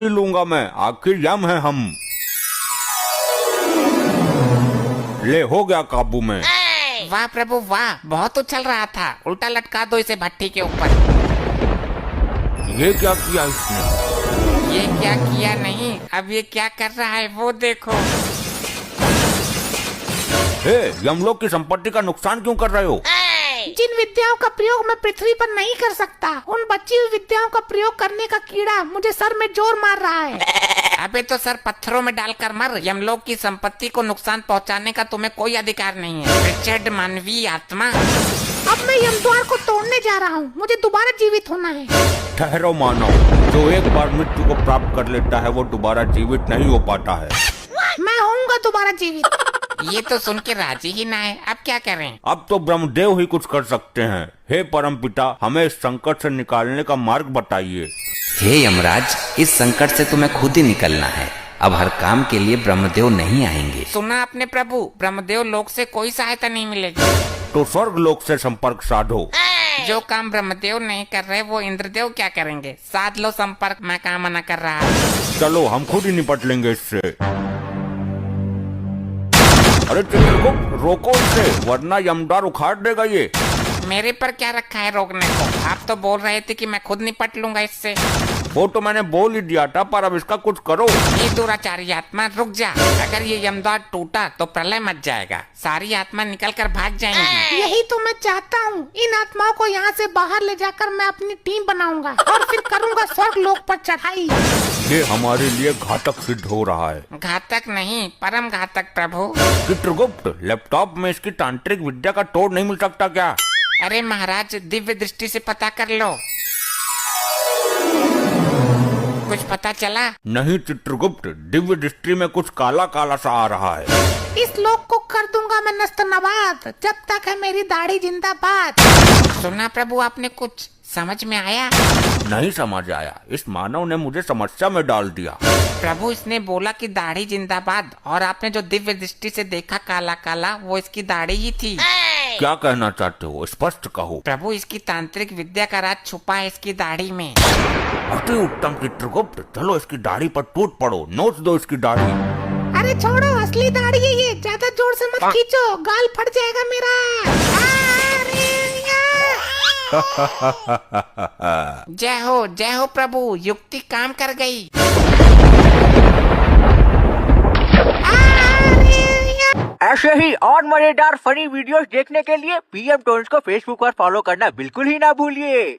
लूंगा मैं, आखिर यम है हम। ले हो गया काबू में। वाह प्रभु वाह, बहुत उछल रहा था। उल्टा लटका दो इसे भट्टी के ऊपर। ये क्या किया इसने? ये क्या किया नहीं, अब ये क्या कर रहा है वो देखो। हे, यमलोक की संपत्ति का नुकसान क्यों कर रहे हो? जिन विद्याओं का प्रयोग मैं पृथ्वी पर नहीं कर सकता, उन बची हुई विद्याओं का प्रयोग करने का कीड़ा मुझे सर में जोर मार रहा है। अबे तो सर पत्थरों में डालकर मर। यमलोक की संपत्ति को नुकसान पहुंचाने का तुम्हें कोई अधिकार नहीं है, रिचर्ड मानवीय आत्मा। अब मैं यमद्वार को तोड़ने जा रहा हूँ, मुझे दोबारा जीवित होना है। ठहरो मानव, जो एक बार मृत्यु को प्राप्त कर लेता है वो दोबारा जीवित नहीं हो पाता है। मैं होऊंगा दोबारा जीवित। ये तो सुन के राजी ही ना है, अब क्या करें? अब तो ब्रह्मदेव ही कुछ कर सकते हैं। हे परमपिता, हमें इस संकट से निकालने का मार्ग बताइए। हे यमराज, इस संकट से तुम्हें खुद ही निकलना है। अब हर काम के लिए ब्रह्मदेव नहीं आएंगे। सुना आपने प्रभु, ब्रह्मदेव लोक से कोई सहायता नहीं मिलेगी। तो स्वर्ग लोक से संपर्क साधो। जो काम ब्रह्मदेव नहीं कर रहे वो इंद्रदेव क्या करेंगे? साध लो संपर्क, मैं कहाँ मना कर रहा। चलो हम खुद ही निपट लेंगे इससे। अरे चित्रगुप्त, रोको इसे, वरना यमदार उखाड़ देगा ये। मेरे पर क्या रखा है रोकने को? आप तो बोल रहे थे कि मैं खुद निपट लूंगा इससे। वो तो मैंने बोल ही दिया था, पर अब इसका कुछ करो। ये दुराचारी आत्मा रुक जा। अगर ये यमद्वार टूटा तो प्रलय मच जाएगा, सारी आत्मा निकल कर भाग जाएंगी। यही तो मैं चाहता हूँ। इन आत्माओं को यहाँ से बाहर ले जाकर मैं अपनी टीम बनाऊंगा और फिर करूंगा स्वर्ग लोक पर चढ़ाई। ये हमारे लिए घातक सिद्ध हो रहा है। घातक नहीं, परम घातक प्रभु। चित्रगुप्त, लैपटॉप में इसकी तांत्रिक विद्या का तोड़ नहीं मिल सकता क्या? अरे महाराज, दिव्य दृष्टि से पता कर लो। कुछ पता चला? नहीं चित्रगुप्त, दिव्य दृष्टि में कुछ काला काला सा आ रहा है। इस लोक को कर दूंगा मैं नस्त नबाद, जब तक है मेरी दाढ़ी जिंदाबाद। सुना प्रभु आपने, कुछ समझ में आया? नहीं समझ आया। इस मानव ने मुझे समस्या में डाल दिया। प्रभु इसने बोला कि दाढ़ी जिंदाबाद, और आपने जो दिव्य दृष्टि से देखा काला काला, वो इसकी दाढ़ी ही थी। क्या कहना चाहते हो, स्पष्ट कहो। प्रभु इसकी तांत्रिक विद्या का राज छुपा है इसकी दाढ़ी में। अति उत्तम चित्रगुप्त, चलो इसकी दाढ़ी पर टूट पड़ो, नोच दो इसकी दाढ़ी। अरे छोड़ो, असली दाढ़ी है ये, ज्यादा जोर से मत खींचो, गाल फट जाएगा मेरा। जय हो प्रभु, युक्ति काम कर गई। ऐसे ही और मजेदार फनी वीडियोस देखने के लिए पीएम टोन्स को फेसबुक पर फॉलो करना बिल्कुल ही ना भूलिए।